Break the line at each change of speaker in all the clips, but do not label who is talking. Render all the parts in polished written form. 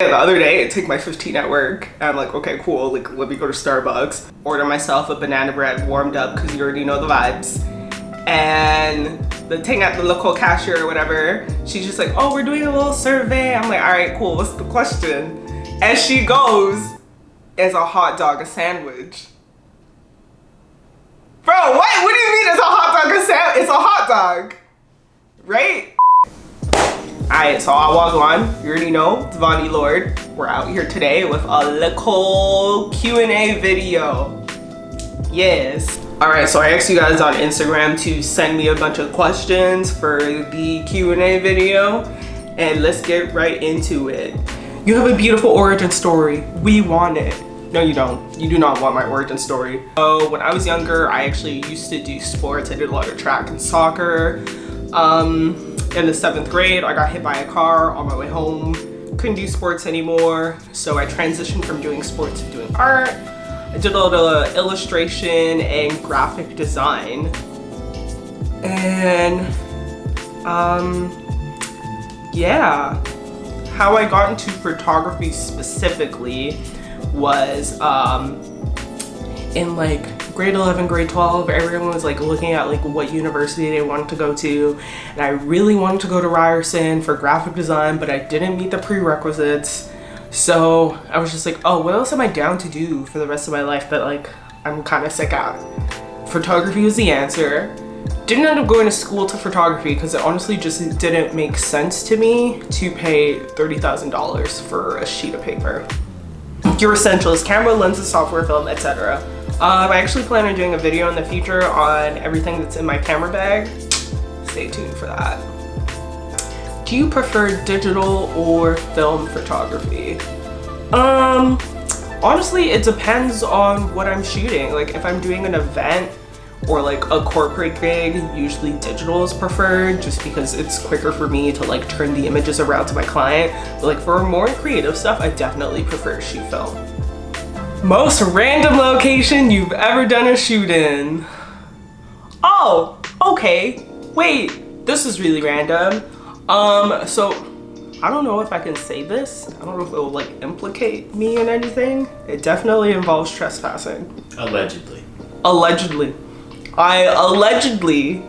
Yeah, the other day I take my 15 at work and I'm like, okay, cool, like let me go to Starbucks, order myself a banana bread warmed up because you already know the vibes. And the thing at the local cashier or whatever, she's just like, oh, we're doing a little survey. I'm like, all right, cool, what's the question? As she goes, is a hot dog a sandwich? Bro, what? What do you mean it's a hot dog a sandwich? It's a hot dog, right? Alright, so I'll walk on. You already know, it's Vonnie Lord. We're out here today with a little Q&A video. Yes. Alright, so I asked you guys on Instagram to send me a bunch of questions for the Q&A video. And let's get right into it. You have a beautiful origin story. We want it. No, you don't. You do not want my origin story. So when I was younger, I actually used to do sports. I did a lot of track and soccer. In the 7th grade, I got hit by a car on my way home. Couldn't do sports anymore, so I transitioned from doing sports to doing art. I did a lot of illustration and graphic design. And, yeah. How I got into photography specifically was, in like grade 11, grade 12, everyone was like looking at like what university they wanted to go to, and I really wanted to go to Ryerson for graphic design, but I didn't meet the prerequisites. So I was just like, oh, what else am I down to do for the rest of my life that like I'm kind of sick at? Photography was the answer. Didn't end up going to school to photography because it honestly just didn't make sense to me to pay $30,000 for a sheet of paper. Your essentials: camera, lenses, software, film, etc. I actually plan on doing a video in the future on everything that's in my camera bag. Stay tuned for that. Do you prefer digital or film photography? Honestly, it depends on what I'm shooting. Like if I'm doing an event or like a corporate gig, usually digital is preferred just because it's quicker for me to like turn the images around to my client. But like for more creative stuff, I definitely prefer to shoot film. Most random location you've ever done a shoot in? Oh, okay. Wait, this is really random. So I don't know if I can say this. I don't know if it will like implicate me in anything. It definitely involves trespassing.
Allegedly.
Allegedly. I allegedly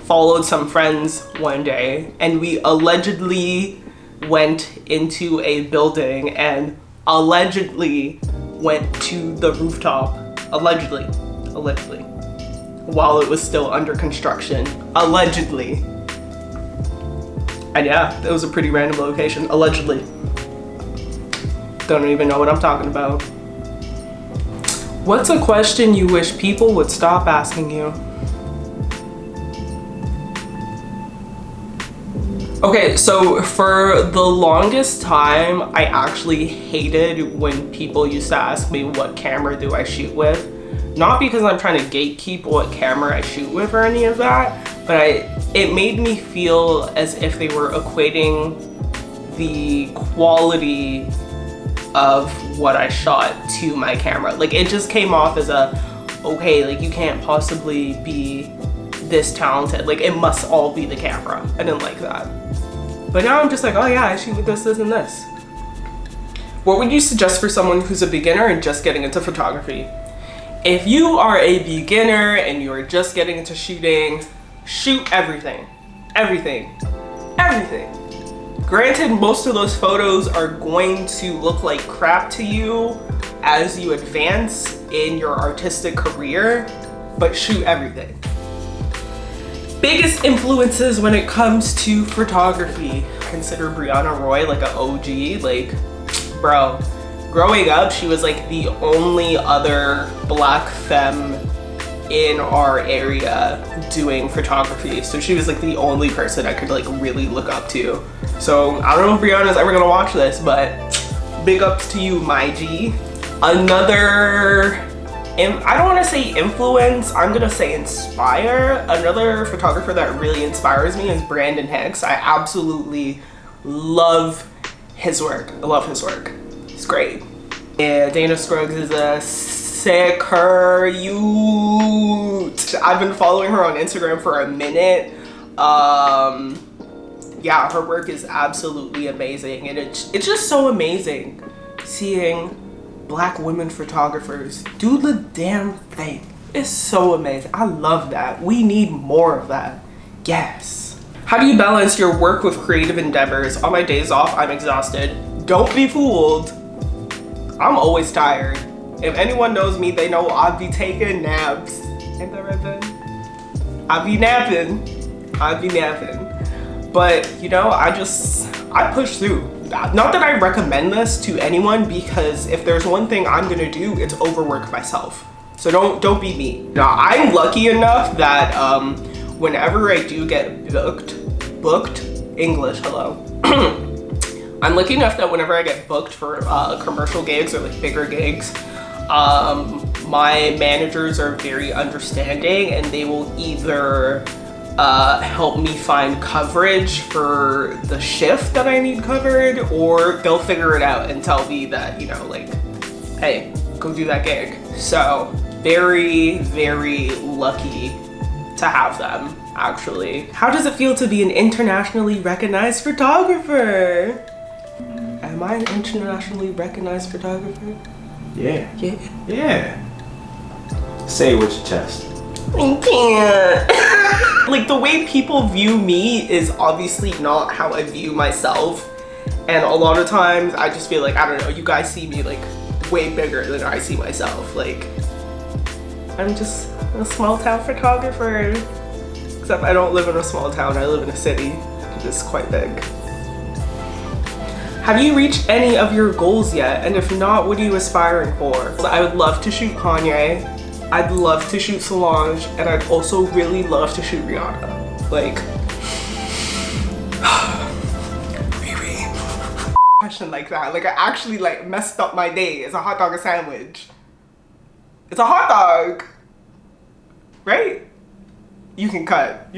followed some friends one day and we allegedly went into a building and allegedly went to the rooftop. Allegedly, while it was still under construction. Allegedly. And yeah, it was a pretty random location. Allegedly. Don't even know what I'm talking about. What's a question you wish people would stop asking you? Okay, so for the longest time, I actually hated when people used to ask me what camera do I shoot with. Not because I'm trying to gatekeep what camera I shoot with or any of that, but it made me feel as if they were equating the quality of what I shot to my camera. Like it just came off as a, okay, like you can't possibly be this talented. Like it must all be the camera. I didn't like that. But now I'm just like, oh yeah, I shoot with this, and this. What would you suggest for someone who's a beginner and just getting into photography? If you are a beginner and you're just getting into shooting, shoot everything. Everything. Everything. Granted, most of those photos are going to look like crap to you as you advance in your artistic career, but shoot everything. Biggest influences when it comes to photography. Consider Brianna Roy like an OG. Like, bro, growing up, she was like the only other black femme in our area doing photography. So she was like the only person I could like really look up to. So I don't know if Brianna's ever gonna watch this, but big ups to you, my G. Another, I don't want to say influence, I'm gonna say inspire. Another photographer that really inspires me is Brandon Hicks. I absolutely love his work. I love his work. It's great. Yeah, Dana Scruggs is a sicker youth. I've been following her on Instagram for a minute. yeah, her work is absolutely amazing, and it's just so amazing seeing Black women photographers do the damn thing. It's so amazing. I love that. We need more of that. Yes. How do you balance your work with creative endeavors? On my days off, I'm exhausted. Don't be fooled. I'm always tired. If anyone knows me, they know I'll be taking naps. Ain't that right, Ben? I'll be napping. But, you know, I push through. Not that I recommend this to anyone, because if there's one thing I'm gonna do, it's overwork myself. So don't be me. Now, I'm lucky enough that whenever I do get booked, English, hello. I'm lucky enough that whenever I get booked for commercial gigs or like bigger gigs, my managers are very understanding, and they will either help me find coverage for the shift that I need covered, or they'll figure it out and tell me that, you know, like, hey, go do that gig. So very, very lucky to have them, actually. How does it feel to be an internationally recognized photographer? Am I an internationally recognized photographer?
Yeah.
Yeah.
Yeah. Say it with your chest.
I can't. Like, the way people view me is obviously not how I view myself. And a lot of times I just feel like, I don't know, you guys see me like way bigger than I see myself. Like, I'm just a small town photographer. Except I don't live in a small town, I live in a city. It's quite big. Have you reached any of your goals yet? And if not, what are you aspiring for? I would love to shoot Kanye. I'd love to shoot Solange, and I'd also really love to shoot Rihanna. Like, Riri. Question like that. Like, I actually like messed up my day. It's a hot dog, a sandwich. It's a hot dog, right? You can cut.